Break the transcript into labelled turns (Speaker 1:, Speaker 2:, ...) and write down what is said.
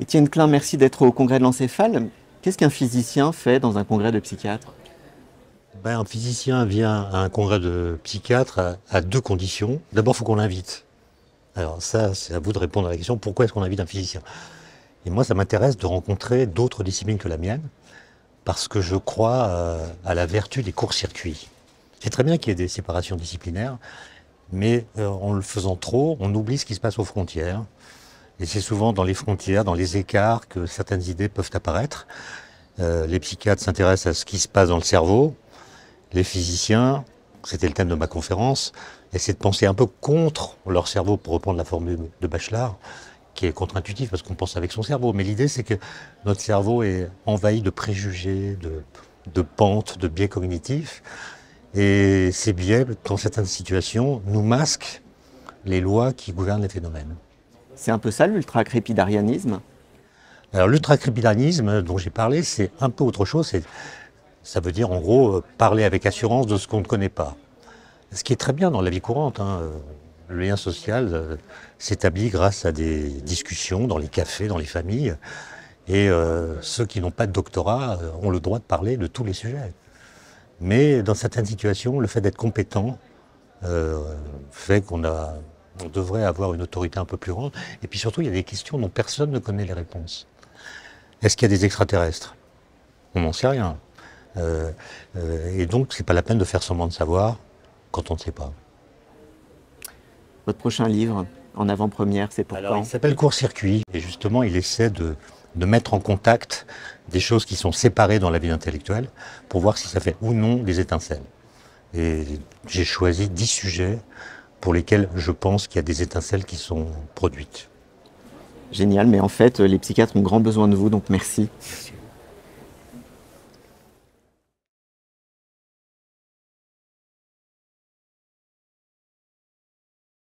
Speaker 1: Étienne Klein, merci d'être au congrès de l'encéphale. Qu'est-ce qu'un physicien fait dans un congrès de psychiatres?
Speaker 2: Un physicien vient à un congrès de psychiatres à deux conditions. D'abord, il faut qu'on l'invite. Alors ça, c'est à vous de répondre à la question, pourquoi est-ce qu'on invite un physicien? Et moi, ça m'intéresse de rencontrer d'autres disciplines que la mienne, parce que je crois à la vertu des courts-circuits. C'est très bien qu'il y ait des séparations disciplinaires, mais en le faisant trop, on oublie ce qui se passe aux frontières. Et c'est souvent dans les frontières, dans les écarts, que certaines idées peuvent apparaître. Les psychiatres s'intéressent à ce qui se passe dans le cerveau. Les physiciens, c'était le thème de ma conférence, essaient de penser un peu contre leur cerveau, pour reprendre la formule de Bachelard, qui est contre-intuitif parce qu'on pense avec son cerveau. Mais l'idée, c'est que notre cerveau est envahi de préjugés, de pentes, de biais cognitifs. Et ces biais, dans certaines situations, nous masquent les lois qui gouvernent les phénomènes.
Speaker 1: C'est un peu ça l'ultracrépidarianisme?
Speaker 2: Alors l'ultracrépidarianisme dont j'ai parlé, c'est un peu autre chose. Ça veut dire en gros parler avec assurance de ce qu'on ne connaît pas. Ce qui est très bien dans la vie courante. Le lien social s'établit grâce à des discussions dans les cafés, dans les familles. Et ceux qui n'ont pas de doctorat ont le droit de parler de tous les sujets. Mais dans certaines situations, le fait d'être compétent fait qu'on devrait avoir une autorité un peu plus grande. Et puis surtout, il y a des questions dont personne ne connaît les réponses. Est-ce qu'il y a des extraterrestres? On n'en sait rien. Et donc, c'est pas la peine de faire semblant de savoir quand on ne sait pas.
Speaker 1: Votre prochain livre, en avant-première, c'est pour
Speaker 2: Alors,
Speaker 1: quand?
Speaker 2: il s'appelle Court-circuit, et justement, il essaie de mettre en contact des choses qui sont séparées dans la vie intellectuelle pour voir si ça fait ou non des étincelles. Et j'ai choisi 10 sujets pour lesquels je pense qu'il y a des étincelles qui sont produites.
Speaker 1: Génial, mais en fait, les psychiatres ont grand besoin de vous, donc merci.
Speaker 2: Merci.